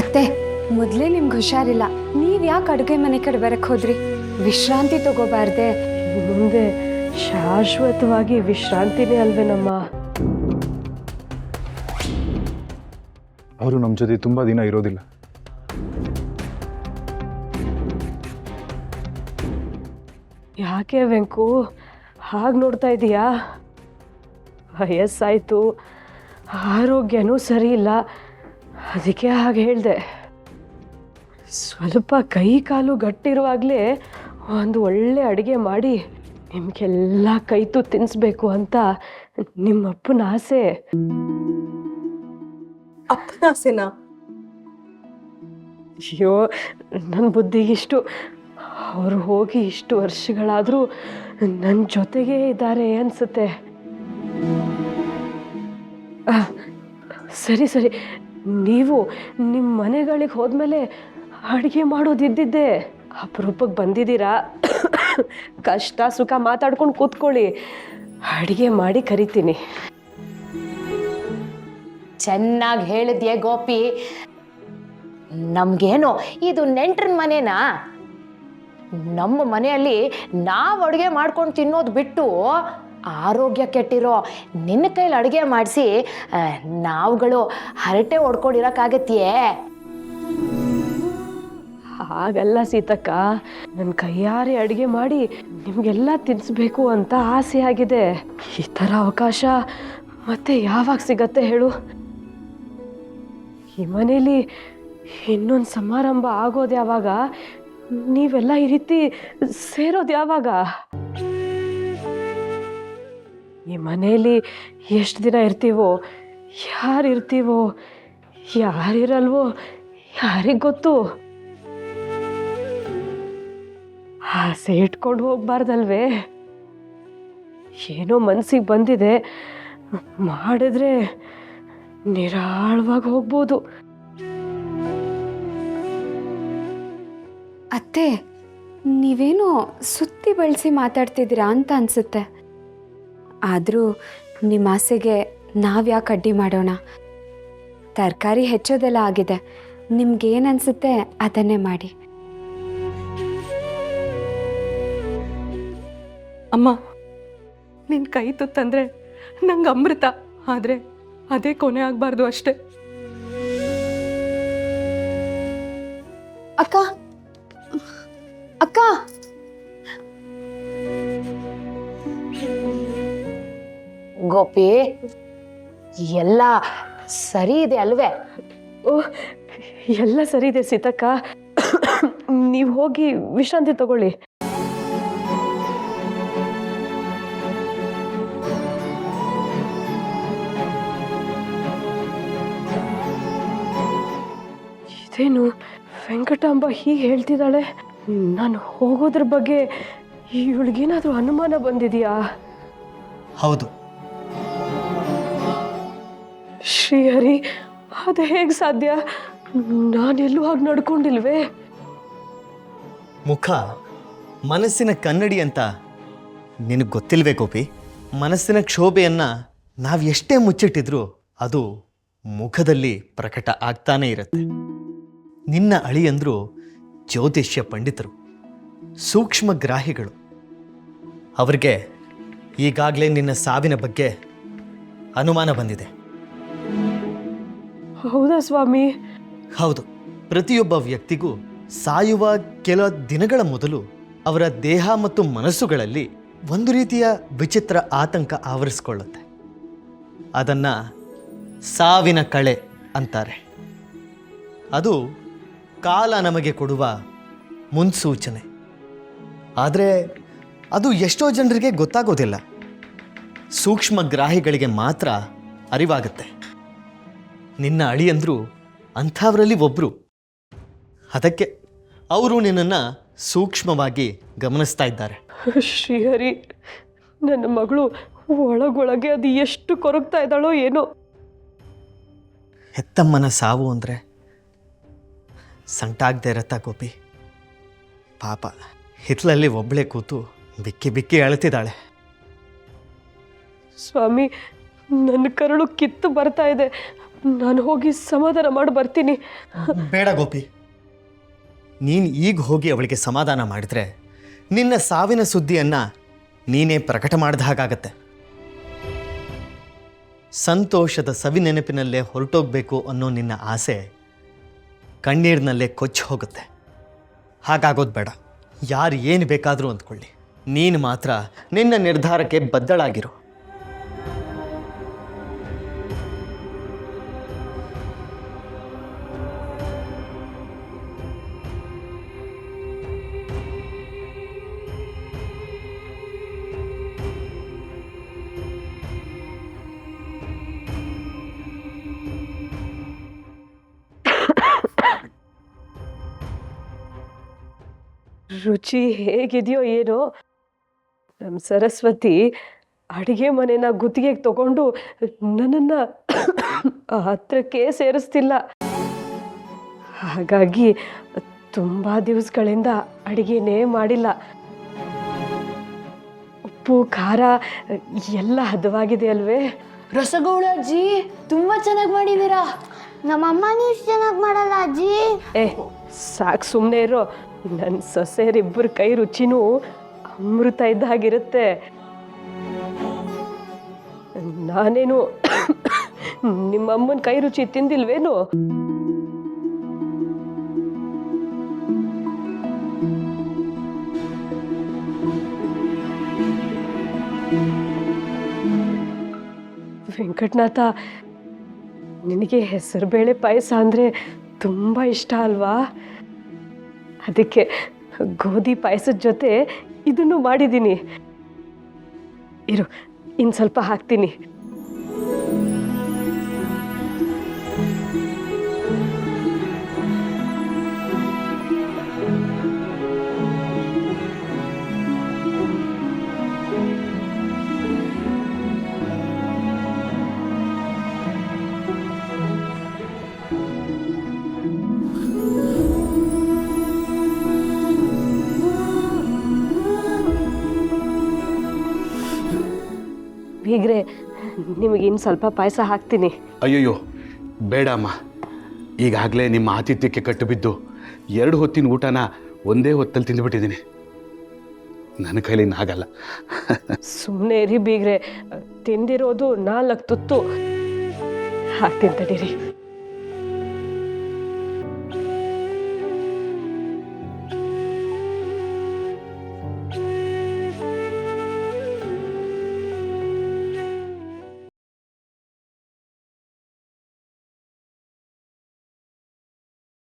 ಅತ್ತೆ, ಮೊದಲೇ ನಿಮ್ಗೆ ಹುಷಾರಿಲ್ಲ, ನೀವು ಯಾಕೆ ಅಡುಗೆ ಮನೆ ಕಡೆ ಬರಕ್ಕೆ ಹೋದ್ರಿ? ವಿಶ್ರಾಂತಿ ತಗೋಬಾರ್ದೆ? ಮುಂದೆ ಶಾಶ್ವತವಾಗಿ ವಿಶ್ರಾಂತಿನೇ ಅಲ್ವೇನಮ್ಮ. ಅವರು ನಮ್ಮ ಜೊತೆ ತುಂಬ ದಿನ ಇರೋದಿಲ್ಲ. ಯಾಕೆ ವೆಂಕು ಹಾಗೆ ನೋಡ್ತಾ ಇದೀಯಾ? ವಯಸ್ಸಾಯಿತು, ಆರೋಗ್ಯನೂ ಸರಿ ಇಲ್ಲ, ಅದಕ್ಕೆ ಹಾಗೆ ಹೇಳಿದೆ. ಸ್ವಲ್ಪ ಕೈ ಕಾಲು ಗಟ್ಟಿರುವಾಗಲೇ ಒಂದು ಒಳ್ಳೆ ಅಡುಗೆ ಮಾಡಿ ನಿಮಗೆಲ್ಲ ಕೈತು ತಿನ್ನಿಸ್ಬೇಕು ಅಂತ ನಿಮ್ಮಪ್ಪನ ಆಸೆ. ಅಪ್ಪನ ಆಸೆನಾ? ಅಯ್ಯೋ, ನನ್ನ ಬುದ್ಧಿಗಿಷ್ಟು. ಅವರು ಹೋಗಿ ಇಷ್ಟು ವರ್ಷಗಳಾದರೂ ನನ್ನ ಜೊತೆಗೇ ಇದ್ದಾರೆ ಅನಿಸುತ್ತೆ. ಸರಿ ಸರಿ, ನೀವು ನಿಮ್ಮ ಮನೆಗಳಿಗೆ ಹೋದ್ಮೇಲೆ ಅಡುಗೆ ಮಾಡೋದಿದ್ದಿದ್ದೆ. ಅಪರೂಪಕ್ಕೆ ಬಂದಿದ್ದೀರಾ, ಕಷ್ಟ ಸುಖ ಮಾತಾಡ್ಕೊಂಡು ಕೂತ್ಕೊಳ್ಳಿ, ಅಡುಗೆ ಮಾಡಿ ಕರಿತೀನಿ. ಚೆನ್ನಾಗಿ ಹೇಳಿದ್ಯೆ ಗೋಪಿ. ನಮಗೇನು ಇದು ನೆಂಟ್ರ ಮನೆನಾ? ನಮ್ಮ ಮನೆಯಲ್ಲಿ ನಾವು ಅಡುಗೆ ಮಾಡ್ಕೊಂಡು ತಿನ್ನೋದು ಬಿಟ್ಟು ಆರೋಗ್ಯ ಕೆಟ್ಟಿರೋ ನಿನ್ನ ಕೈಲಿ ಅಡುಗೆ ಮಾಡಿಸಿ ನಾವುಗಳು ಹರಟೆ ಹೊಡ್ಕೊಂಡಿರೋಕ್ಕಾಗತ್ತೆಯೇ? ಹಾಗಲ್ಲ ಸೀತಕ್ಕ, ನನ್ನ ಕೈಯಾರೆ ಅಡುಗೆ ಮಾಡಿ ನಿಮಗೆಲ್ಲ ತಿನ್ನಿಸ್ಬೇಕು ಅಂತ ಆಸೆ ಆಗಿದೆ. ಈ ಥರ ಅವಕಾಶ ಮತ್ತೆ ಯಾವಾಗ ಸಿಗತ್ತೆ ಹೇಳು? ಈ ಮನೇಲಿ ಇನ್ನೊಂದು ಸಮಾರಂಭ ಆಗೋದು ಯಾವಾಗ? ನೀವೆಲ್ಲ ಈ ರೀತಿ ಸೇರೋದು ಯಾವಾಗ? ಈ ಮನೇಲಿ ಎಷ್ಟು ದಿನ ಇರ್ತೀವೋ, ಯಾರಿರ್ತೀವೋ ಯಾರಿರಲ್ವೋ ಯಾರಿಗೆ ಗೊತ್ತು? ಆಸೆ ಇಟ್ಕೊಂಡು ಹೋಗ್ಬಾರ್ದಲ್ವೇ? ಏನೋ ಮನಸ್ಸಿಗೆ ಬಂದಿದೆ, ಮಾಡಿದ್ರೆ ನಿರಾಳವಾಗಿ ಹೋಗ್ಬೋದು. ಅತ್ತೆ, ನೀವೇನೋ ಸುತ್ತಿ ಬಳಸಿ ಮಾತಾಡ್ತಿದ್ದೀರಾ ಅಂತ ಅನಿಸುತ್ತೆ. ಆದರೂ ನಿಮ್ಮ ಆಸೆಗೆ ನಾವು ಯಾಕೆ ಅಡ್ಡಿ ಮಾಡೋಣ? ತರಕಾರಿ ಹೆಚ್ಚೋದೆಲ್ಲ ಆಗಿದೆ, ನಿಮ್ಗೇನು ಅನಿಸುತ್ತೆ ಅದನ್ನೇ ಮಾಡಿ. ಅಮ್ಮ, ನಿನ್ನ ಕೈ ತುತ್ತಂದ್ರೆ ನಂಗೆ ಅಮೃತ, ಆದರೆ ಅದೇ ಕೊನೆ ಆಗಬಾರ್ದು ಅಷ್ಟೇ. ಅಕ್ಕ ಅಕ್ಕ, ಗೋಪಿ, ಎಲ್ಲ ಸರಿ ಇದೆ ಅಲ್ವೇ? ಓ, ಎಲ್ಲ ಸರಿ ಇದೆ ಸೀತಕ್ಕ, ನೀವು ಹೋಗಿ ವಿಶ್ರಾಂತಿ ತಗೊಳ್ಳಿ. ಇದೇನು ವೆಂಕಟಾಂಬ ಹೀಗೆ ಹೇಳ್ತಿದ್ದಾಳೆ? ನಾನು ಹೋಗೋದ್ರ ಬಗ್ಗೆ ಇವಳಿಗೇನಾದರೂ ಅನುಮಾನ ಬಂದಿದೆಯಾ? ಹೌದು. ಶ್ರೀಹರಿ, ಅದು ಹೇಗೆ ಸಾಧ್ಯ? ನಾನೆಲ್ಲೂ ಹಾಗೆ ನಡ್ಕೊಂಡಿಲ್ವೇ? ಮುಖ ಮನಸ್ಸಿನ ಕನ್ನಡಿ ಅಂತ ನಿನಗೆ ಗೊತ್ತಿಲ್ವೇ ಗೋಪಿ? ಮನಸ್ಸಿನ ಕ್ಷೋಭೆಯನ್ನು ನಾವು ಎಷ್ಟೇ ಮುಚ್ಚಿಟ್ಟಿದ್ರೂ ಅದು ಮುಖದಲ್ಲಿ ಪ್ರಕಟ ಆಗ್ತಾನೇ ಇರುತ್ತೆ. ನಿನ್ನ ಅಳಿಯಂದ್ರು ಜ್ಯೋತಿಷ್ಯ ಪಂಡಿತರು, ಸೂಕ್ಷ್ಮ ಗ್ರಾಹಿಗಳು. ಅವರಿಗೆ ಈಗಾಗಲೇ ನಿನ್ನ ಸಾವಿನ ಬಗ್ಗೆ ಅನುಮಾನ ಬಂದಿದೆ. ಹೌದಾ ಸ್ವಾಮಿ? ಹೌದು. ಪ್ರತಿಯೊಬ್ಬ ವ್ಯಕ್ತಿಗೂ ಸಾಯುವ ಕೆಲ ದಿನಗಳ ಮೊದಲು ಅವರ ದೇಹ ಮತ್ತು ಮನಸ್ಸುಗಳಲ್ಲಿ ಒಂದು ರೀತಿಯ ವಿಚಿತ್ರ ಆತಂಕ ಆವರಿಸಿಕೊಳ್ಳುತ್ತೆ. ಅದನ್ನು ಸಾವಿನ ಕಳೆ ಅಂತಾರೆ. ಅದು ಕಾಲ ನಮಗೆ ಕೊಡುವ ಮುನ್ಸೂಚನೆ. ಆದರೆ ಅದು ಎಷ್ಟೋ ಜನರಿಗೆ ಗೊತ್ತಾಗೋದಿಲ್ಲ. ಸೂಕ್ಷ್ಮ ಗ್ರಾಹಿಗಳಿಗೆ ಮಾತ್ರ ಅರಿವಾಗುತ್ತೆ. ನಿನ್ನ ಅಳಿಯಂದ್ರು ಅಂಥವರಲ್ಲಿ ಒಬ್ಬರು. ಅದಕ್ಕೆ ಅವರು ನಿನ್ನನ್ನು ಸೂಕ್ಷ್ಮವಾಗಿ ಗಮನಿಸ್ತಾ ಇದ್ದಾರೆ. ಶ್ರೀಹರಿ, ನನ್ನ ಮಗಳು ಒಳಗೊಳಗೆ ಅದು ಎಷ್ಟು ಕೊರಗ್ತಾ ಇದ್ದಾಳೋ ಏನೋ. ಹೆತ್ತಮ್ಮನ ಸಾವು ಅಂದರೆ ಸಂಟಾಗದೆ ಇರತ್ತಾ ಗೋಪಿ? ಪಾಪ ಹಿತ್ಲಲ್ಲಿ ಒಬ್ಬಳೇ ಕೂತು ಬಿಕ್ಕಿ ಬಿಕ್ಕಿ ಅಳ್ತಿದ್ದಾಳೆ. ಸ್ವಾಮಿ, ನನ್ನ ಕರುಳು ಕಿತ್ತು ಬರ್ತಾ ಇದೆ. ನಾನು ಹೋಗಿ ಸಮಾಧಾನ ಮಾಡಿ ಬರ್ತೀನಿ. ಬೇಡ ಗೋಪಿ, ನೀನು ಈಗ ಹೋಗಿ ಅವಳಿಗೆ ಸಮಾಧಾನ ಮಾಡಿದ್ರೆ ನಿನ್ನ ಸಾವಿನ ಸುದ್ದಿಯನ್ನು ನೀನೇ ಪ್ರಕಟ ಮಾಡಿದ ಹಾಗಾಗತ್ತೆ. ಸಂತೋಷದ ಸವಿ ನೆನಪಿನಲ್ಲೇ ಹೊರಟೋಗ್ಬೇಕು ಅನ್ನೋ ನಿನ್ನ ಆಸೆ ಕಣ್ಣೀರಿನಲ್ಲೇ ಕೊಚ್ಚಿ ಹೋಗುತ್ತೆ. ಹಾಗಾಗೋದು ಬೇಡ. ಯಾರು ಏನು ಬೇಕಾದರೂ ಅಂದ್ಕೊಳ್ಳಿ, ನೀನು ಮಾತ್ರ ನಿನ್ನ ನಿರ್ಧಾರಕ್ಕೆ ಬದ್ಧಳಾಗಿರು. ರುಚಿ ಹೇಗಿದೆಯೋ ಏನೋ, ನಮ್ಮ ಸರಸ್ವತಿ ಅಡುಗೆ ಮನೆನ ಗುತ್ತಿಗೆಗೆ ತಗೊಂಡು ನನ್ನನ್ನು ಹತ್ರಕ್ಕೆ ಸೇರಿಸ್ತಿಲ್ಲ. ಹಾಗಾಗಿ ತುಂಬ ದಿವಸಗಳಿಂದ ಅಡುಗೆನೇ ಮಾಡಿಲ್ಲ. ಉಪ್ಪು ಖಾರ ಎಲ್ಲ ಹದವಾಗಿದೆ ಅಲ್ವೇ? ರಸಗೋಳ ಅಜ್ಜಿ ತುಂಬಾ ಚೆನ್ನಾಗಿ ಮಾಡಿದ್ದೀರಾ. ನಮ್ಮಮ್ಮನೂ ಇಷ್ಟು ಚೆನ್ನಾಗಿ ಮಾಡಲ್ಲ ಅಜ್ಜಿ. ಸಾಕು ಸುಮ್ಮನೆ ಇರೋ. ನನ್ನ ಸೊಸೆಯರಿಬ್ಬರ ಕೈ ರುಚಿನೂ ಅಮೃತ ಇದ್ದ ಹಾಗಿರುತ್ತೆ. ನಾನೇನು ನಿಮ್ಮಮ್ಮನ ಕೈ ರುಚಿ ತಿಂದಿಲ್ವೇನು? ವೆಂಕಟನಾಥ, ನಿನಗೆ ಹೆಸರುಬೇಳೆ ಪಾಯಸ ಅಂದರೆ ತುಂಬ ಇಷ್ಟ ಅಲ್ವಾ? ಅದಕ್ಕೆ ಗೋಧಿ ಪಾಯಸದ ಜೊತೆ ಇದನ್ನು ಮಾಡಿದ್ದೀನಿ. ಇರು, ಇನ್ನು ಸ್ವಲ್ಪ ಹಾಕ್ತೀನಿ. ಹೀಗ್ರೆ ನಿಮಗೆ ಇನ್ನು ಸ್ವಲ್ಪ ಪಾಯಸ ಹಾಕ್ತೀನಿ. ಅಯ್ಯಯ್ಯೋ ಬೇಡ ಅಮ್ಮ, ಈಗಾಗಲೇ ನಿಮ್ಮ ಆತಿಥ್ಯಕ್ಕೆ ಕಟ್ಟು ಬಿದ್ದು 2 ಹೊತ್ತಿನ ಊಟನ ಒಂದೇ ಹೊತ್ತಲ್ಲಿ ತಿಂದುಬಿಟ್ಟಿದ್ದೀನಿ. ನನ್ನ ಕೈಲಿ ಆಗಲ್ಲ. ಸುಮ್ಮನೆ ಇರಿ ಬೀಗ್ರೆ, ತಿಂದಿರೋದು 4 ತುತ್ತು. ಹಾಕ್ತೀನಿ ತಡೀರಿ.